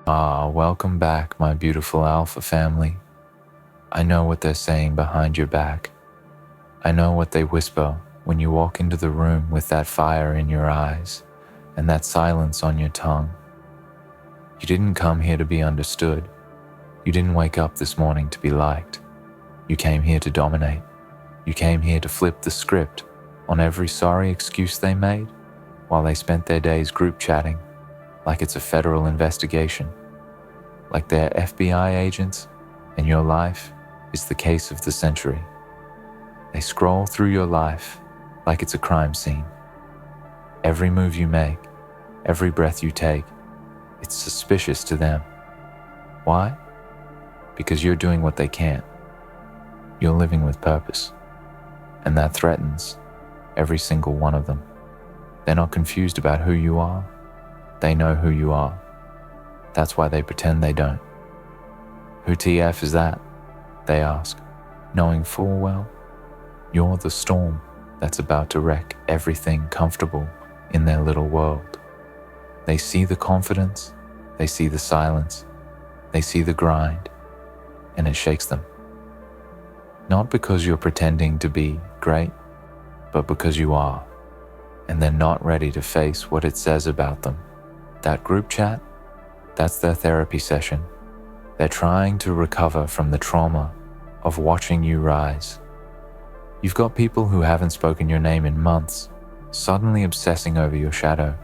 Welcome back, my beautiful Alpha family. I know what they're saying behind your back. I know what they whisper when you walk into the room with that fire in your eyes and that silence on your tongue. You didn't come here to be understood. You didn't wake up this morning to be liked. You came here to dominate. You came here to flip the script on every sorry excuse they made while they spent their days group chatting like it's a federal investigation, like they're FBI agents and your life is the case of the century. They scroll through your life like it's a crime scene. Every move you make, every breath you take, it's suspicious to them. Why? Because you're doing what they can't. You're living with purpose, and that threatens every single one of them. They're not confused about who you are. They know who you are. That's why they pretend they don't. Who TF is that? They ask, knowing full well you're the storm that's about to wreck everything comfortable in their little world. They see the confidence, they see the silence, they see the grind, and it shakes them. Not because you're pretending to be great, but because you are, and they're not ready to face what it says about them. That group chat, that's their therapy session. They're trying to recover from the trauma of watching you rise. You've got people who haven't spoken your name in months, suddenly obsessing over your shadow.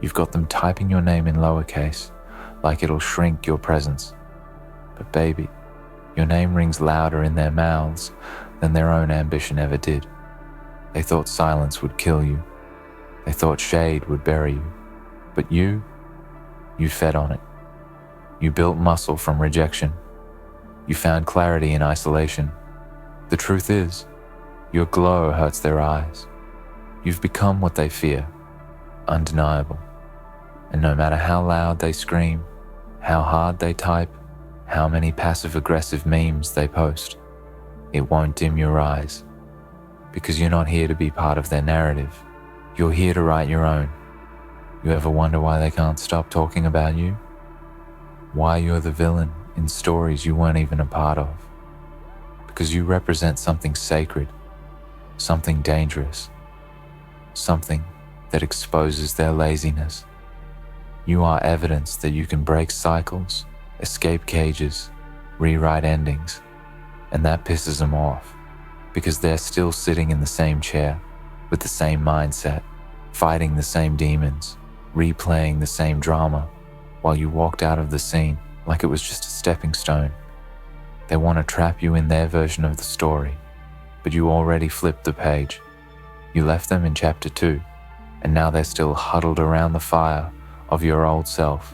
You've got them typing your name in lowercase, like it'll shrink your presence. But baby, your name rings louder in their mouths than their own ambition ever did. They thought silence would kill you. They thought shade would bury you. But you fed on it. You built muscle from rejection. You found clarity in isolation. The truth is, your glow hurts their eyes. You've become what they fear, undeniable. And no matter how loud they scream, how hard they type, how many passive-aggressive memes they post, it won't dim your eyes. Because you're not here to be part of their narrative. You're here to write your own. You ever wonder why they can't stop talking about you? Why you're the villain in stories you weren't even a part of? Because you represent something sacred, something dangerous, something that exposes their laziness. You are evidence that you can break cycles, escape cages, rewrite endings, and that pisses them off because they're still sitting in the same chair with the same mindset, fighting the same demons, replaying the same drama while you walked out of the scene like it was just a stepping stone. They want to trap you in their version of the story, but you already flipped the page. You left them in chapter 2, and now they're still huddled around the fire of your old self,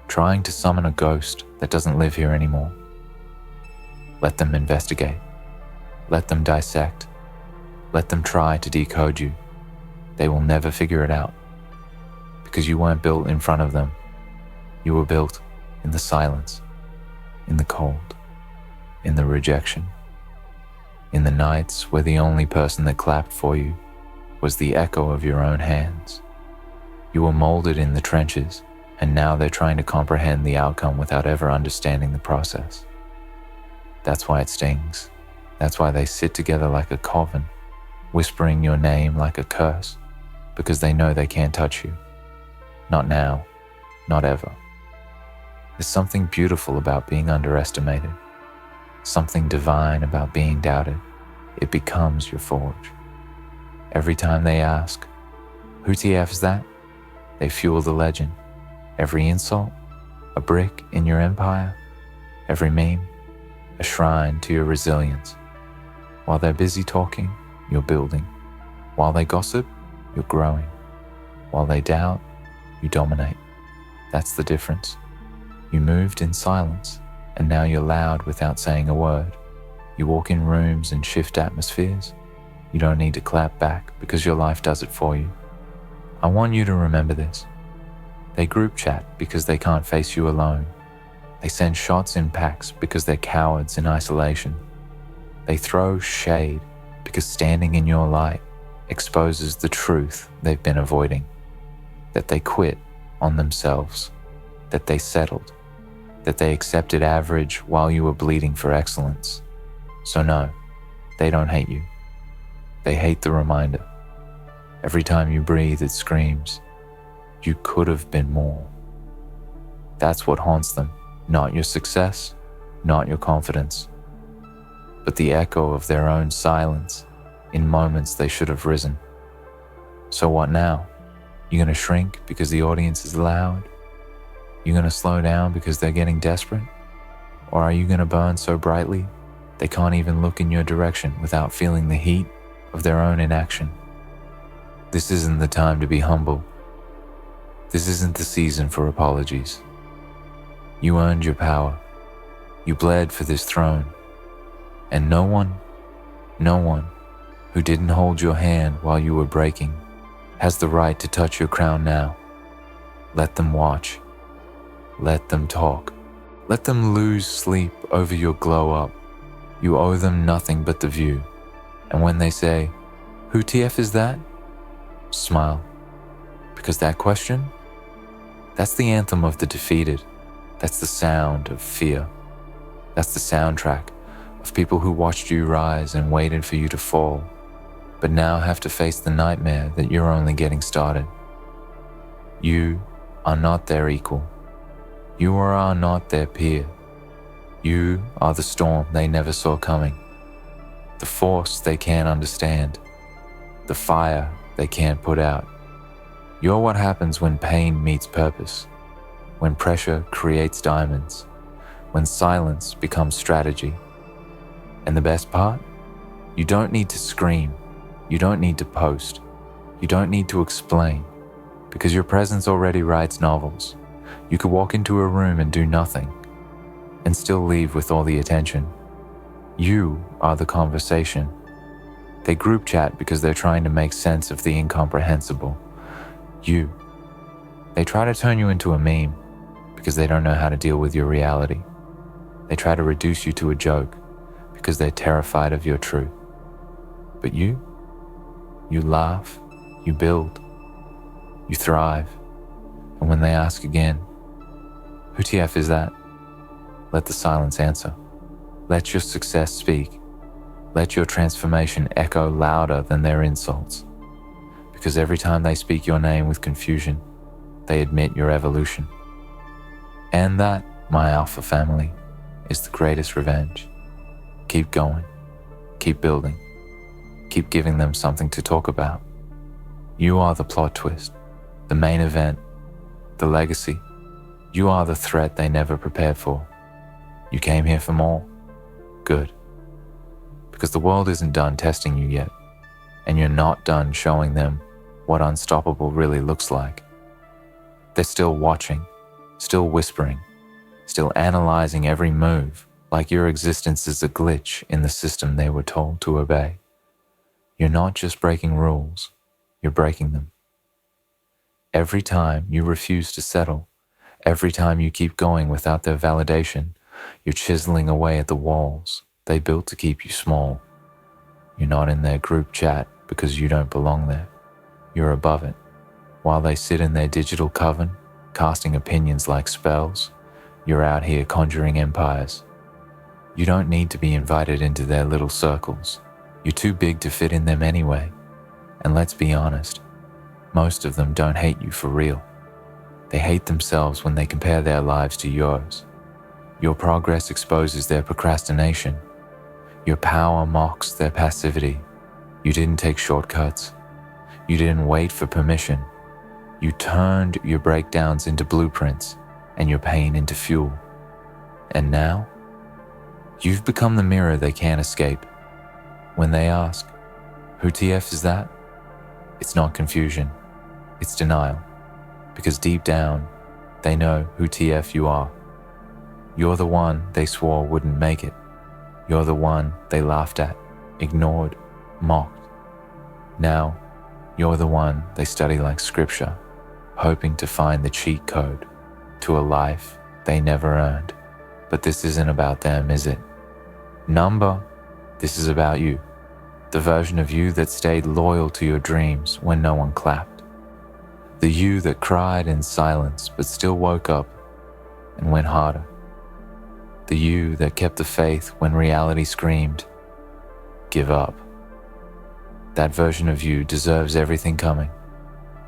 trying to summon a ghost that doesn't live here anymore. Let them investigate. Let them dissect. Let them try to decode you. They will never figure it out, because you weren't built in front of them. You were built in the silence, in the cold, in the rejection, in the nights where the only person that clapped for you was the echo of your own hands. You were molded in the trenches, and now they're trying to comprehend the outcome without ever understanding the process. That's why it stings. That's why they sit together like a coven, whispering your name like a curse, because they know they can't touch you. Not now, not ever. There's something beautiful about being underestimated, something divine about being doubted. It becomes your forge. Every time they ask, who TF is that? They fuel the legend. Every insult, a brick in your empire. Every meme, a shrine to your resilience. While they're busy talking, you're building. While they gossip, you're growing. While they doubt, you dominate. That's the difference. You moved in silence, and now you're loud without saying a word. You walk in rooms and shift atmospheres. You don't need to clap back because your life does it for you. I want you to remember this. They group chat because they can't face you alone. They send shots in packs because they're cowards in isolation. They throw shade because standing in your light exposes the truth they've been avoiding. That they quit on themselves. That they settled that they accepted average while you were bleeding for excellence. So no, they don't hate you. They hate the reminder. Every time you breathe, it screams, you could have been more. That's what haunts them, not your success, not your confidence, but the echo of their own silence in moments they should have risen. So what now? You're gonna shrink because the audience is loud? You're gonna slow down because they're getting desperate? Or are you gonna burn so brightly they can't even look in your direction without feeling the heat of their own inaction? This isn't the time to be humble. This isn't the season for apologies. You earned your power. You bled for this throne. And no one who didn't hold your hand while you were breaking has the right to touch your crown now. Let them watch. Let them talk. Let them lose sleep over your glow up. You owe them nothing but the view. And when they say, "Who TF is that?" smile. Because that question, that's the anthem of the defeated. That's the sound of fear. That's the soundtrack of people who watched you rise and waited for you to fall, but now have to face the nightmare that you're only getting started. You are not their equal. You are not their peer. You are the storm they never saw coming, the force they can't understand, the fire they can't put out. You're what happens when pain meets purpose, when pressure creates diamonds, when silence becomes strategy. And the best part? You don't need to scream. You don't need to post. You don't need to explain, because your presence already writes novels. You could walk into a room and do nothing, and still leave with all the attention. You are the conversation. They group chat because they're trying to make sense of the incomprehensible. They try to turn you into a meme because they don't know how to deal with your reality. They try to reduce you to a joke because they're terrified of your truth. But you laugh, you build, you thrive. And when they ask again, "Who TF is that?" let the silence answer. Let your success speak. Let your transformation echo louder than their insults. Because every time they speak your name with confusion, they admit your evolution. And that, my alpha family, is the greatest revenge. Keep going. Keep building. Keep giving them something to talk about. You are the plot twist, the main event, the legacy. You are the threat they never prepared for. You came here for more? Good. Because the world isn't done testing you yet, and you're not done showing them what unstoppable really looks like. They're still watching, still whispering, still analyzing every move, like your existence is a glitch in the system they were told to obey. You're not just breaking rules, you're breaking them. Every time you refuse to settle, every time you keep going without their validation, you're chiseling away at the walls they built to keep you small. You're not in their group chat because you don't belong there. You're above it. While they sit in their digital coven, casting opinions like spells, you're out here conjuring empires. You don't need to be invited into their little circles. You're too big to fit in them anyway. And let's be honest, most of them don't hate you for real. They hate themselves when they compare their lives to yours. Your progress exposes their procrastination. Your power mocks their passivity. You didn't take shortcuts. You didn't wait for permission. You turned your breakdowns into blueprints and your pain into fuel. And now, you've become the mirror they can't escape. When they ask, "Who TF is that?" it's not confusion, it's denial. Because deep down, they know who TF you are. You're the one they swore wouldn't make it. You're the one they laughed at, ignored, mocked. Now, you're the one they study like scripture, hoping to find the cheat code to a life they never earned. But this isn't about them, is it? Number, this is about you. The version of you that stayed loyal to your dreams when no one clapped. The you that cried in silence but still woke up and went harder The you that kept the faith when reality screamed, give up. That version of you deserves everything coming,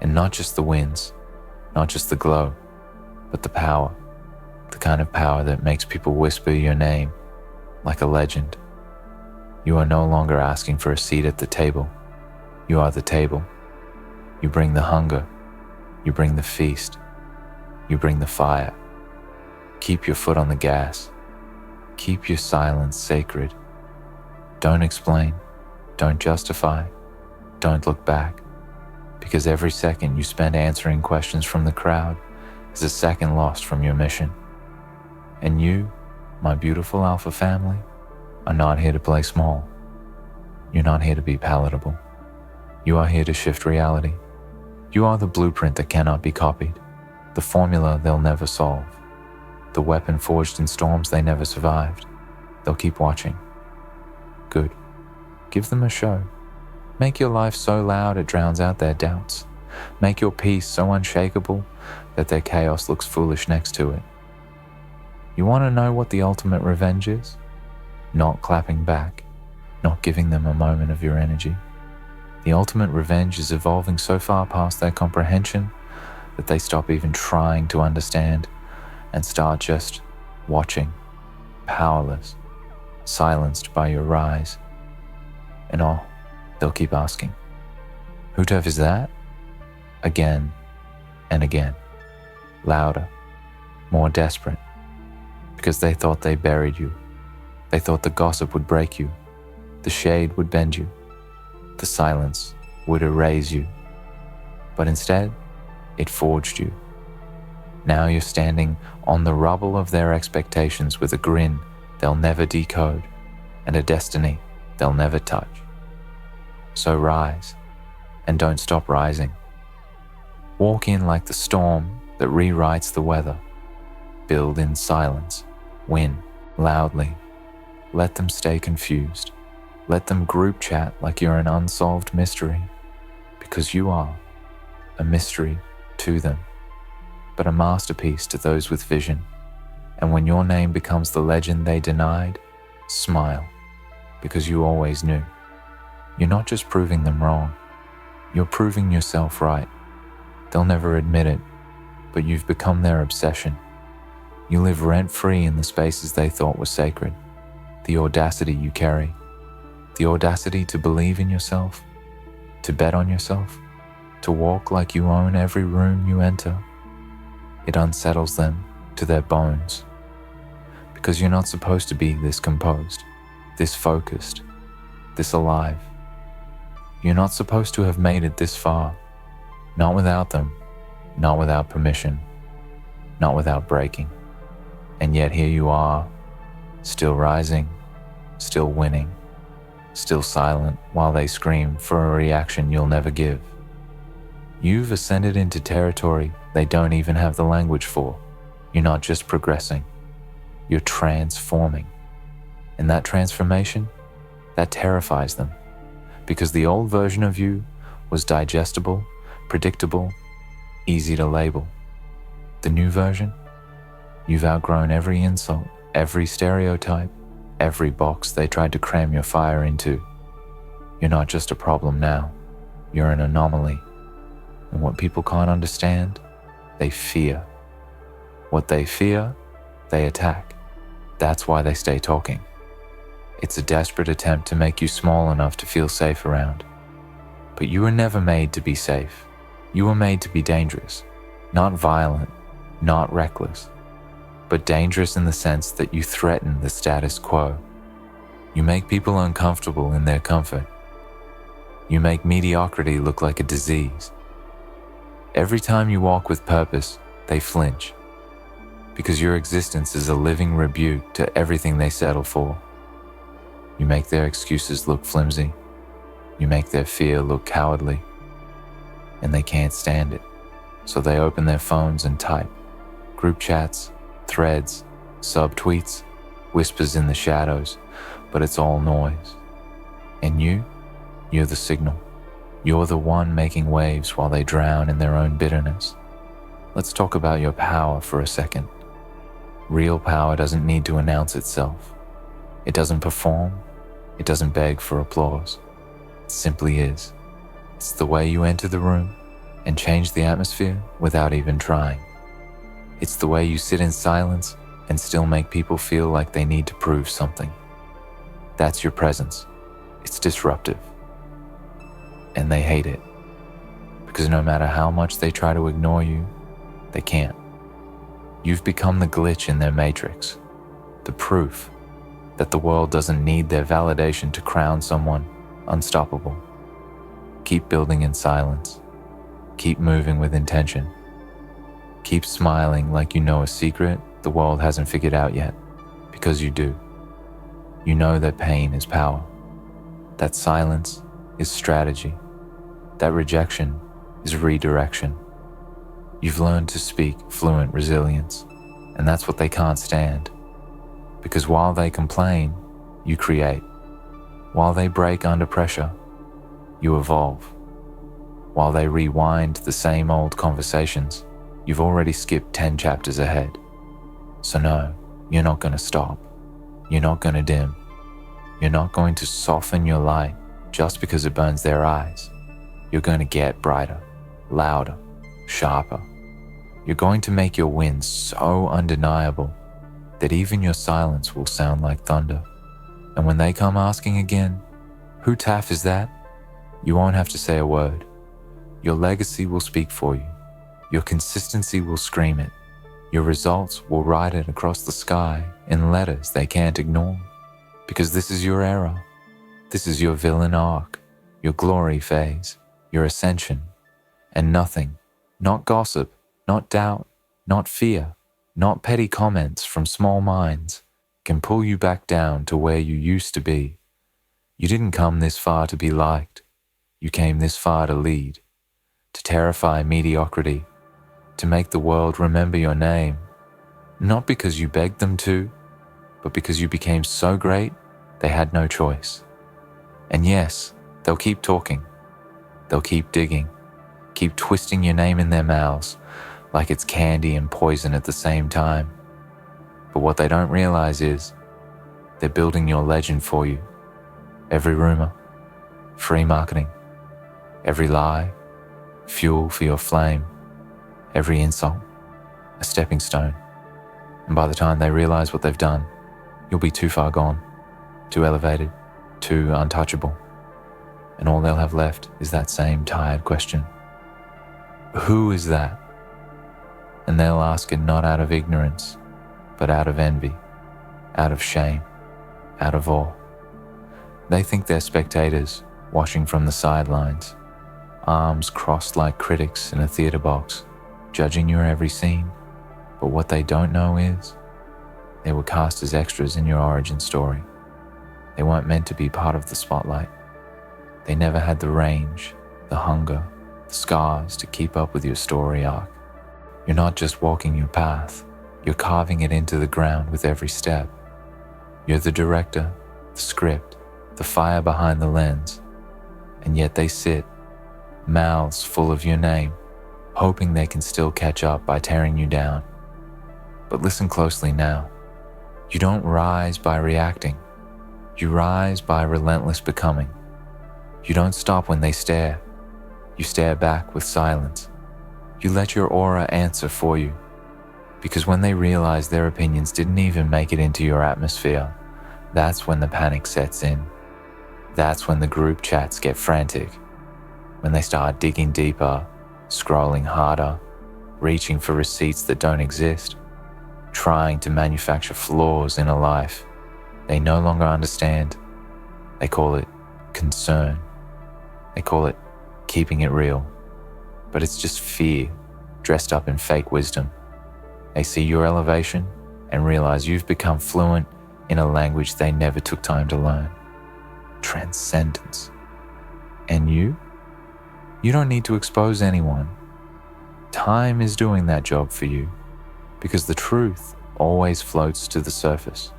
and not just the wins, not just the glow, but the power, the kind of power that makes people whisper your name like a legend. You are no longer asking for a seat at the table. You are the table. You bring the hunger. You bring the feast. You bring the fire. Keep your foot on the gas. Keep your silence sacred. Don't explain. Don't justify. Don't look back. Because every second you spend answering questions from the crowd is a second lost from your mission. And you, my beautiful alpha family, are not here to play small. You're not here to be palatable. You are here to shift reality. You are the blueprint that cannot be copied, the formula they'll never solve, the weapon forged in storms they never survived. They'll keep watching. Good. Give them a show. Make your life so loud it drowns out their doubts. Make your peace so unshakable that their chaos looks foolish next to it. You want to know what the ultimate revenge is? Not clapping back, not giving them a moment of your energy. The ultimate revenge is evolving so far past their comprehension that they stop even trying to understand and start just watching, powerless, silenced by your rise. And they'll keep asking, who turf is that? Again and again, louder, more desperate, because they thought they buried you. They thought the gossip would break you, the shade would bend you, the silence would erase you. But instead, it forged you. Now you're standing on the rubble of their expectations with a grin they'll never decode and a destiny they'll never touch. So rise, and don't stop rising. Walk in like the storm that rewrites the weather. Build in silence, win loudly. Let them stay confused. Let them group chat like you're an unsolved mystery, because you are a mystery to them, but a masterpiece to those with vision. And when your name becomes the legend they denied, smile, because you always knew. You're not just proving them wrong, you're proving yourself right. They'll never admit it, but you've become their obsession. You live rent-free in the spaces they thought were sacred. The audacity you carry, the audacity to believe in yourself, to bet on yourself, to walk like you own every room you enter. It unsettles them to their bones, because you're not supposed to be this composed, this focused, this alive. You're not supposed to have made it this far, not without them, not without permission, not without breaking. And yet here you are, still rising, still winning, still silent while they scream for a reaction you'll never give. You've ascended into territory they don't even have the language for. You're not just progressing, you're transforming. And that transformation, that terrifies them, because the old version of you was digestible, predictable, easy to label. The new version, you've outgrown every insult, every stereotype, every box they tried to cram your fire into. You're not just a problem now, you're an anomaly. And what people can't understand, they fear. What they fear, they attack. That's why they stay talking. It's a desperate attempt to make you small enough to feel safe around. But you were never made to be safe. You were made to be dangerous, not violent, not reckless, but dangerous in the sense that you threaten the status quo. You make people uncomfortable in their comfort. You make mediocrity look like a disease. Every time you walk with purpose, they flinch, because your existence is a living rebuke to everything they settle for. You make their excuses look flimsy. You make their fear look cowardly. And they can't stand it, so they open their phones and type. Group chats, threads, subtweets, whispers in the shadows, but it's all noise. And you're the signal. You're the one making waves while they drown in their own bitterness. Let's talk about your power for a second. Real power doesn't need to announce itself. It doesn't perform. It doesn't beg for applause. It simply is. It's the way you enter the room and change the atmosphere without even trying. It's the way you sit in silence and still make people feel like they need to prove something. That's your presence. It's disruptive. And they hate it. Because no matter how much they try to ignore you, they can't. You've become the glitch in their matrix, the proof that the world doesn't need their validation to crown someone unstoppable. Keep building in silence. Keep moving with intention. Keep smiling like you know a secret the world hasn't figured out yet, because you do. You know that pain is power, that silence is strategy, that rejection is redirection. You've learned to speak fluent resilience, and that's what they can't stand. Because while they complain, you create. While they break under pressure, you evolve. While they rewind the same old conversations, you've already skipped 10 chapters ahead. So no, you're not going to stop. You're not going to dim. You're not going to soften your light just because it burns their eyes. You're going to get brighter, louder, sharper. You're going to make your wins so undeniable that even your silence will sound like thunder. And when they come asking again, "Who Taff is that?" you won't have to say a word. Your legacy will speak for you. Your consistency will scream it. Your results will write it across the sky in letters they can't ignore. Because this is your era. This is your villain arc, your glory phase, your ascension. And nothing, not gossip, not doubt, not fear, not petty comments from small minds, can pull you back down to where you used to be. You didn't come this far to be liked. You came this far to lead, to terrify mediocrity, to make the world remember your name, not because you begged them to, but because you became so great they had no choice. And yes, they'll keep talking. They'll keep digging, keep twisting your name in their mouths like it's candy and poison at the same time. But what they don't realize is they're building your legend for you. Every rumor, free marketing. Every lie, fuel for your flame. Every insult, a stepping stone. And by the time they realize what they've done, you'll be too far gone, too elevated, too untouchable. And all they'll have left is that same tired question. Who is that? And they'll ask it not out of ignorance, but out of envy, out of shame, out of awe. They think they're spectators watching from the sidelines, arms crossed like critics in a theater box, judging your every scene. But what they don't know is they were cast as extras in your origin story. They weren't meant to be part of the spotlight. They never had the range, the hunger, the scars to keep up with your story arc. You're not just walking your path, you're carving it into the ground with every step. You're the director, the script, the fire behind the lens. And yet they sit, mouths full of your name, hoping they can still catch up by tearing you down. But listen closely now. You don't rise by reacting. You rise by relentless becoming. You don't stop when they stare. You stare back with silence. You let your aura answer for you. Because when they realize their opinions didn't even make it into your atmosphere, that's when the panic sets in. That's when the group chats get frantic. When they start digging deeper, scrolling harder, reaching for receipts that don't exist, trying to manufacture flaws in a life they no longer understand. They call it concern. They call it keeping it real. But it's just fear dressed up in fake wisdom. They see your elevation and realize you've become fluent in a language they never took time to learn. Transcendence. And you? You don't need to expose anyone. Time is doing that job for you, because the truth always floats to the surface.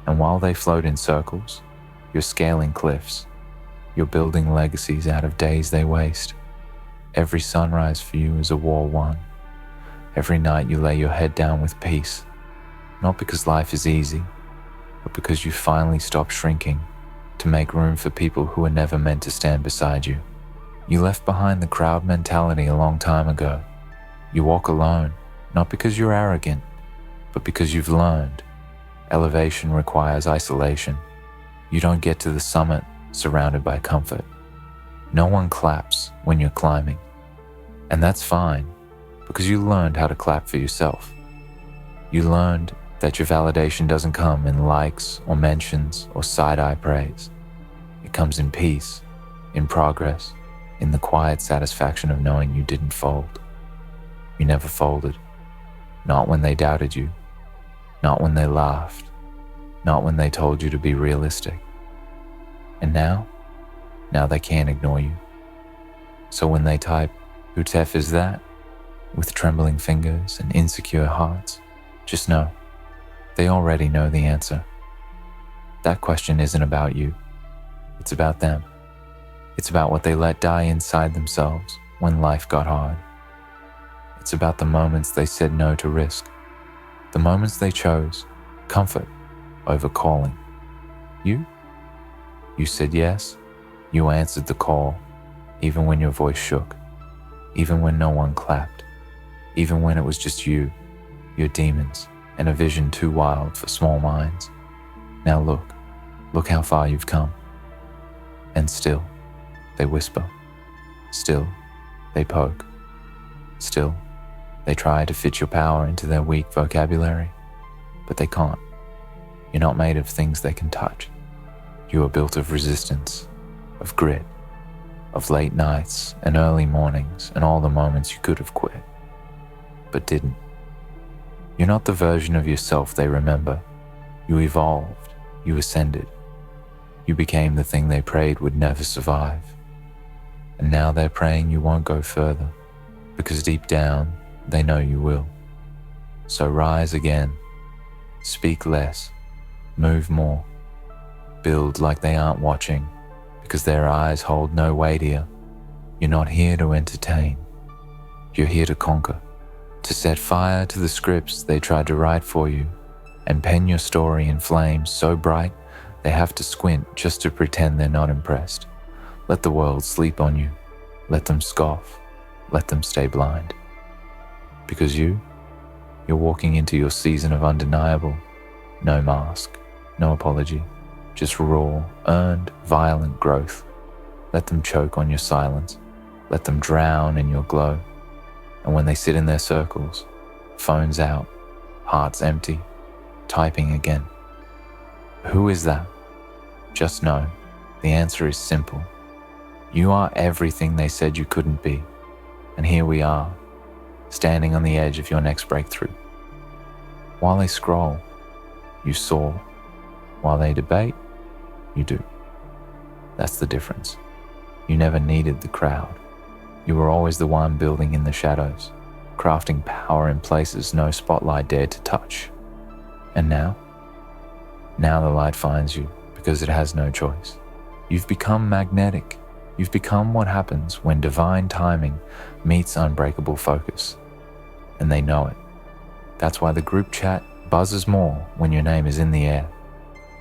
And while they float in circles, you're scaling cliffs. You're building legacies out of days they waste. Every sunrise for you is a war won. Every night you lay your head down with peace. Not because life is easy, but because you finally stopped shrinking to make room for people who were never meant to stand beside you. You left behind the crowd mentality a long time ago. You walk alone, not because you're arrogant, but because you've learned. Elevation requires isolation. You don't get to the summit surrounded by comfort. No one claps when you're climbing. And that's fine, because you learned how to clap for yourself. You learned that your validation doesn't come in likes or mentions or side-eye praise. It comes in peace, in progress, in the quiet satisfaction of knowing you didn't fold. You never folded. Not when they doubted you. Not when they laughed. Not when they told you to be realistic. And now they can't ignore you. So when they type, "Who TEF is that?" with trembling fingers and insecure hearts, just know, they already know the answer. That question isn't about you. It's about them. It's about what they let die inside themselves when life got hard. It's about the moments they said no to risk. The moments they chose comfort over calling. You said yes. You answered the call, even when your voice shook, even when no one clapped, even when it was just you, your demons, and a vision too wild for small minds. Now look how far you've come. And still, they whisper. Still, they poke. Still, they try to fit your power into their weak vocabulary, but they can't. You're not made of things they can touch. You are built of resistance, of grit, of late nights and early mornings and all the moments you could have quit, but didn't. You're not the version of yourself they remember. You evolved, you ascended. You became the thing they prayed would never survive. And now they're praying you won't go further, because deep down, they know you will. So rise again, speak less, move more, build like they aren't watching, because their eyes hold no weight here. You're not here to entertain. You're here to conquer, to set fire to the scripts they tried to write for you, and pen your story in flames so bright they have to squint just to pretend they're not impressed. Let the world sleep on you. Let them scoff. Let them stay blind. Because you're walking into your season of undeniable. No mask, no apology, just raw, earned, violent growth. Let them choke on your silence. Let them drown in your glow. And when they sit in their circles, phones out, hearts empty, typing again. Who is that? Just know, the answer is simple. You are everything they said you couldn't be. And here we are, standing on the edge of your next breakthrough. While they scroll, you soar. While they debate, you do. That's the difference. You never needed the crowd. You were always the one building in the shadows, crafting power in places no spotlight dared to touch. And now the light finds you because it has no choice. You've become magnetic. You've become what happens when divine timing meets unbreakable focus. And they know it. That's why the group chat buzzes more when your name is in the air.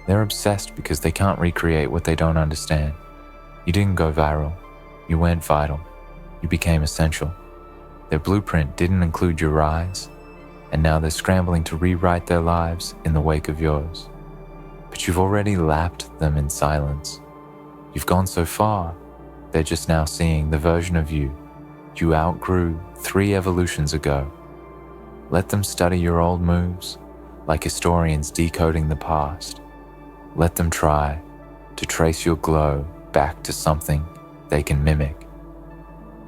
They're obsessed because they can't recreate what they don't understand. You didn't go viral. You went vital. You became essential. Their blueprint didn't include your rise, and now they're scrambling to rewrite their lives in the wake of yours. But you've already lapped them in silence. You've gone so far, they're just now seeing the version of you outgrew 3 evolutions ago. Let them study your old moves, like historians decoding the past. Let them try to trace your glow back to something they can mimic.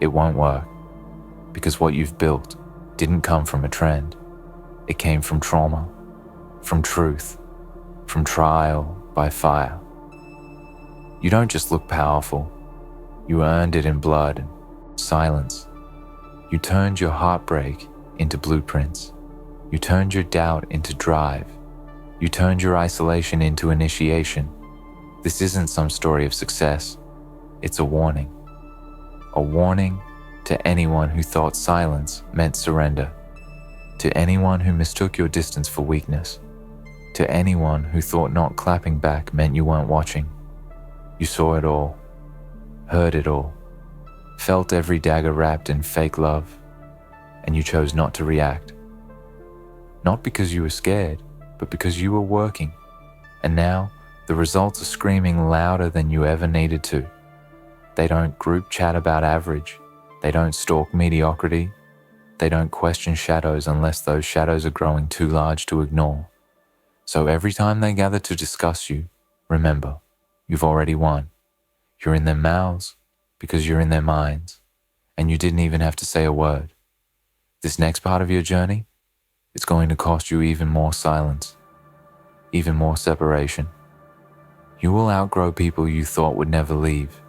It won't work, because what you've built didn't come from a trend. It came from trauma, from truth, from trial by fire. You don't just look powerful, you earned it in blood and silence. You turned your heartbreak into blueprints. You turned your doubt into drive. You turned your isolation into initiation. This isn't some story of success. It's a warning. A warning to anyone who thought silence meant surrender. To anyone who mistook your distance for weakness, to anyone who thought not clapping back meant you weren't watching, you saw it all, heard it all, felt every dagger wrapped in fake love, and you chose not to react. Not because you were scared, but because you were working. And now, the results are screaming louder than you ever needed to. They don't group chat about average. They don't stalk mediocrity. They don't question shadows unless those shadows are growing too large to ignore. So every time they gather to discuss you, remember, you've already won. You're in their mouths because you're in their minds, and you didn't even have to say a word. This next part of your journey, it's going to cost you even more silence, even more separation. You will outgrow people you thought would never leave.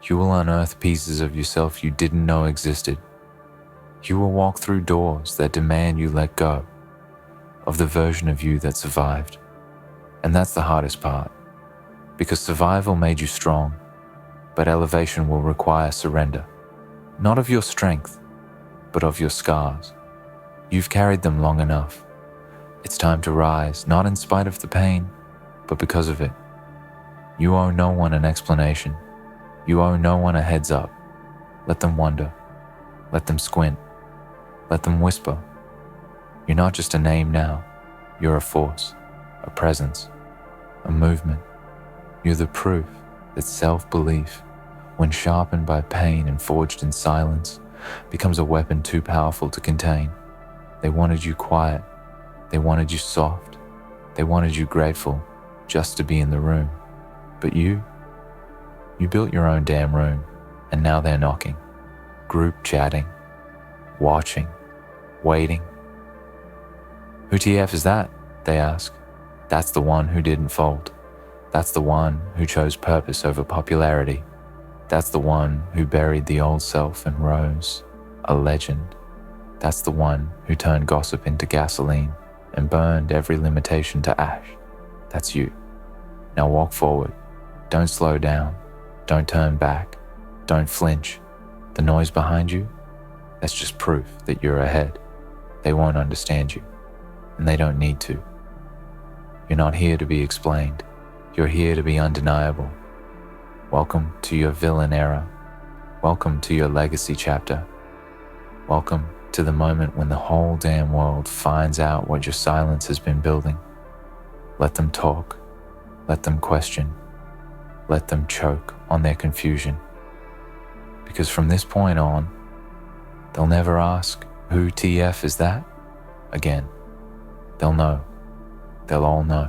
You will unearth pieces of yourself you didn't know existed. You will walk through doors that demand you let go of the version of you that survived. And that's the hardest part, because survival made you strong, but elevation will require surrender, not of your strength, but of your scars. You've carried them long enough. It's time to rise, not in spite of the pain, but because of it. You owe no one an explanation. You owe no one a heads up. Let them wonder. Let them squint. Let them whisper. You're not just a name now. You're a force, a presence, a movement. You're the proof that self-belief, when sharpened by pain and forged in silence, becomes a weapon too powerful to contain. They wanted you quiet. They wanted you soft. They wanted you grateful just to be in the room. But you built your own damn room, and now they're knocking, group chatting, watching, waiting. Who TF is that? They ask. That's the one who didn't fold. That's the one who chose purpose over popularity. That's the one who buried the old self and rose, a legend. That's the one who turned gossip into gasoline and burned every limitation to ash. That's you. Now walk forward. Don't slow down. Don't turn back. Don't flinch. The noise behind you, that's just proof that you're ahead. They won't understand you, and they don't need to. You're not here to be explained. You're here to be undeniable. Welcome to your villain era. Welcome to your legacy chapter. Welcome to the moment when the whole damn world finds out what your silence has been building. Let them talk. Let them question. Let them choke on their confusion. Because from this point on, they'll never ask, who TF is that? Again. They'll know. They'll all know.